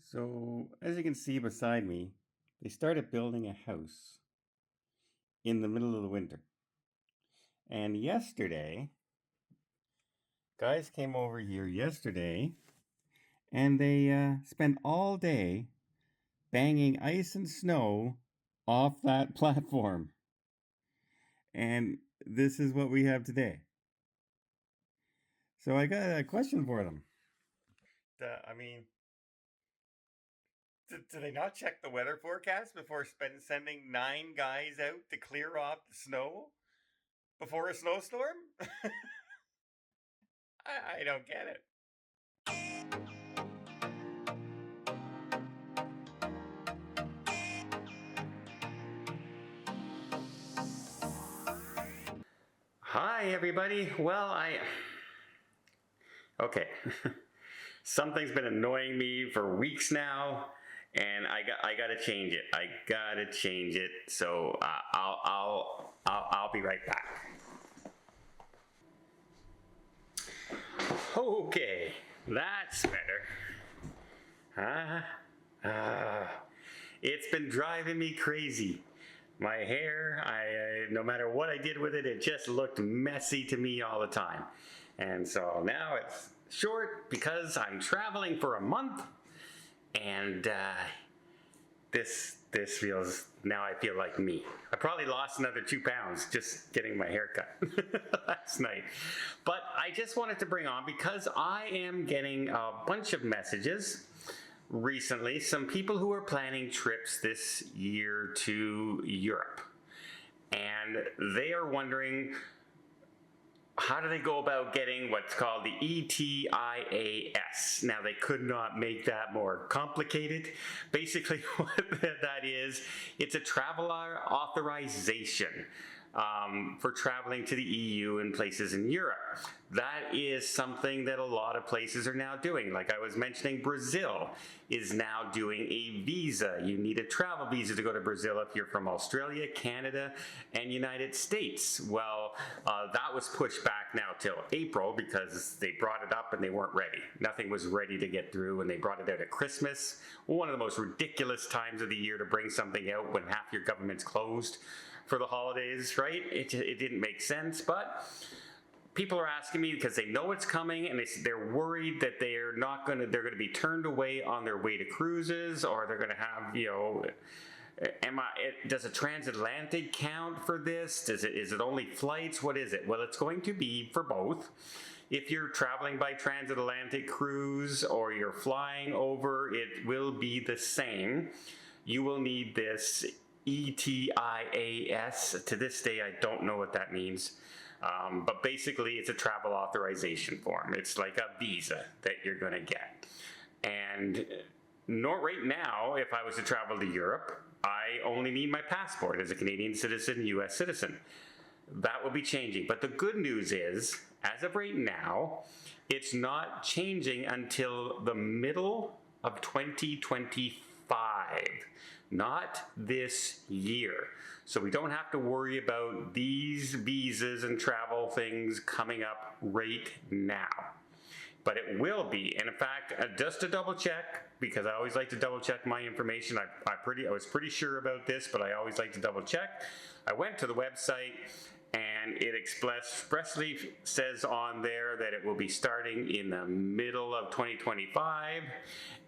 So, as you can see beside me, they started building a house in the middle of the winter. And yesterday, guys came over here yesterday and they spent all day banging ice and snow off that platform. And this is what we have today. So, I got a question for them. I mean, do they not check the weather forecast before sending 9 guys out to clear off the snow before a snowstorm? I don't get it. Hi, everybody. Okay. Something's been annoying me for weeks now, and I gotta change it. I gotta change it. So I'll be right back. Okay, that's better. It's been driving me crazy. My hair, no matter what I did with it, it just looked messy to me all the time. And so now it's short because I'm traveling for a month, and this feels, now I feel like me. I probably lost another 2 pounds just getting my hair cut last night. But I just wanted to bring on, because I am getting a bunch of messages recently, some people who are planning trips this year to Europe. And they are wondering, how do they go about getting what's called the ETIAS? Now, they could not make that more complicated. Basically, what that is, it's a traveler authorization for traveling to the EU and places in Europe. That is something that a lot of places are now doing. Like I was mentioning, Brazil is now doing a visa. You need a travel visa to go to Brazil if you're from Australia, Canada, and United States. Well, that was pushed back now till April because they brought it up and they weren't ready. Nothing was ready to get through, and they brought it out at Christmas. One of the most ridiculous times of the year to bring something out when half your government's closed for the holidays, right? It didn't make sense, but people are asking me because they know it's coming, and they're worried that they're going to be turned away on their way to cruises, or they're going to have, does a transatlantic count for this? Is it only flights? What is it? Well, it's going to be for both. If you're traveling by transatlantic cruise or you're flying over, it will be the same. You will need this ETIAS. To this day, I don't know what that means. But basically, it's a travel authorization form. It's like a visa that you're going to get. And right now, if I was to travel to Europe, I only need my passport as a Canadian citizen, US citizen. That will be changing. But the good news is, as of right now, it's not changing until the middle of 2025. Not this year. So we don't have to worry about these visas and travel things coming up right now. But it will be. And in fact, just to double check, because I always like to double check my information. I was pretty sure about this, but I always like to double check. I went to the website, and it expressly says on there that it will be starting in the middle of 2025,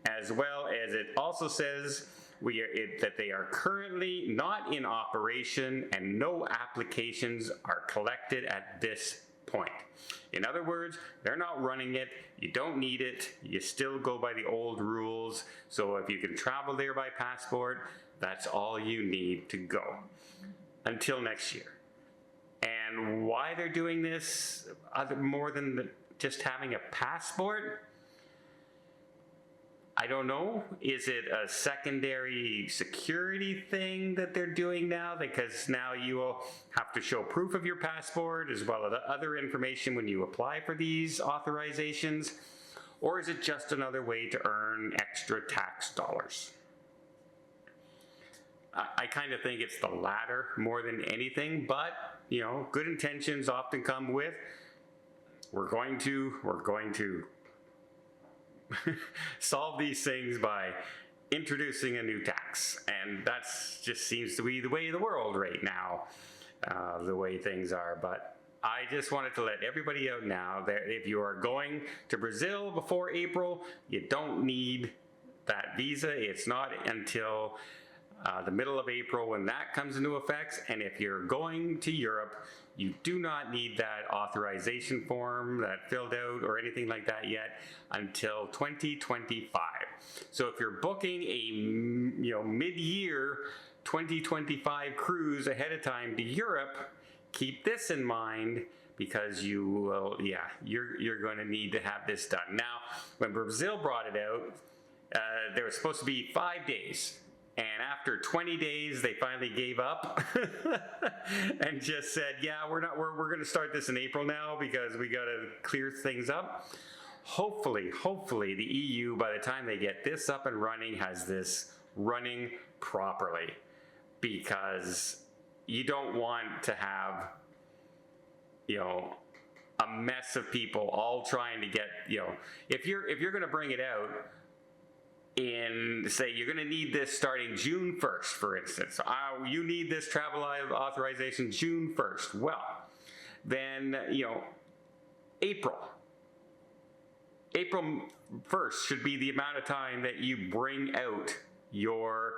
as well as it also says that they are currently not in operation and no applications are collected at this point. In other words, they're not running it. You don't need it. You still go by the old rules. So if you can travel there by passport, that's all you need to go until next year. And why they're doing this, more than just having a passport, I don't know. Is it a secondary security thing that they're doing now? Because now you will have to show proof of your passport as well as other information when you apply for these authorizations? Or is it just another way to earn extra tax dollars? I kind of think it's the latter more than anything, but good intentions often come with, we're going to solve these things by introducing a new tax. And that just seems to be the way of the world right now, the way things are. But I just wanted to let everybody out now that if you are going to Brazil before April, you don't need that visa. It's not until the middle of April when that comes into effect. And if you're going to Europe, you do not need that authorization form that filled out or anything like that yet until 2025. So if you're booking a mid-year 2025 cruise ahead of time to Europe, keep this in mind, because you will, you're going to need to have this done. Now, when Brazil brought it out, there was supposed to be 5 days. And after 20 days, they finally gave up and just said, yeah, we're going to start this in April now because we got to clear things up. Hopefully, the EU, by the time they get this up and running, has this running properly, because you don't want to have, a mess of people all trying to get, if you're going to bring it out, say you're going to need this starting June 1st, for instance. You need this travel authorization June 1st. Well, then, April 1st should be the amount of time that you bring out your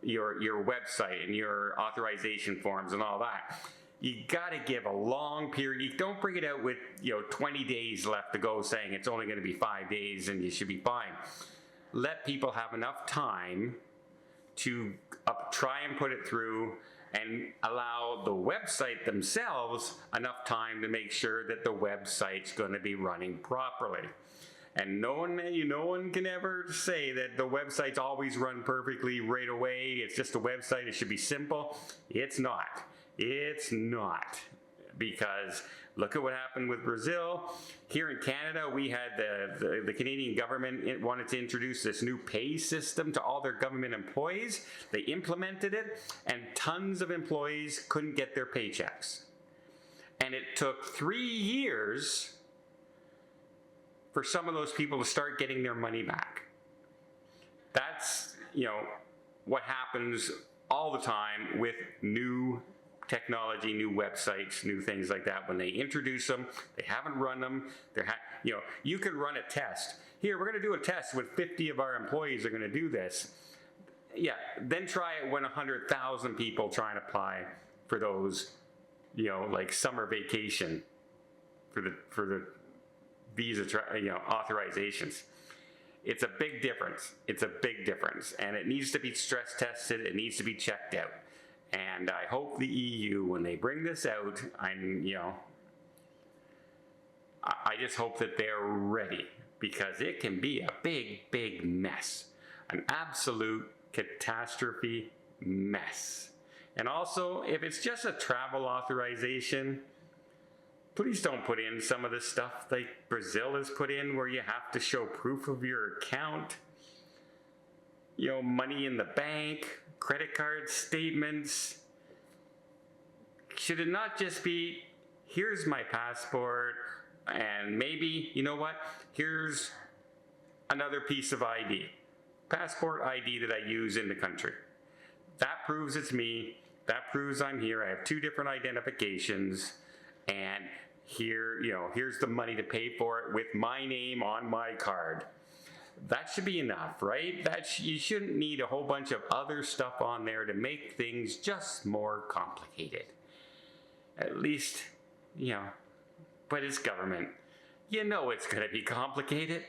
website and your authorization forms and all that. You got to give a long period. You don't bring it out with 20 days left to go, saying it's only going to be 5 days and you should be fine. Let people have enough time to try and put it through, and allow the website themselves enough time to make sure that the website's going to be running properly. And no one can ever say that the website's always run perfectly right away. It's just a website. It should be simple. It's not. It's not. Because look at what happened with Brazil. Here in Canada, we had the Canadian government wanted to introduce this new pay system to all their government employees. They implemented it, and tons of employees couldn't get their paychecks. And it took 3 years for some of those people to start getting their money back. That's, what happens all the time with new technology, new websites, new things like that. When they introduce them, they haven't run them. You can run a test. Here, we're going to do a test with 50 of our employees are going to do this. Yeah, then try it when 100,000 people try and apply for those, like summer vacation for the visa, authorizations. It's a big difference. It's a big difference, and it needs to be stress tested. It needs to be checked out. And I hope the EU, when they bring this out, I just hope that they're ready, because it can be a big, big mess. An absolute catastrophe mess. And also, if it's just a travel authorization, please don't put in some of the stuff like Brazil has put in, where you have to show proof of your account, money in the bank, credit card statements. Should it not just be, here's my passport, and maybe, here's another piece of ID. Passport ID that I use in the country. That proves it's me. That proves I'm here. I have 2 different identifications, and here's the money to pay for it with my name on my card. That should be enough, right? You shouldn't need a whole bunch of other stuff on there to make things just more complicated. At least, but it's government. It's going to be complicated.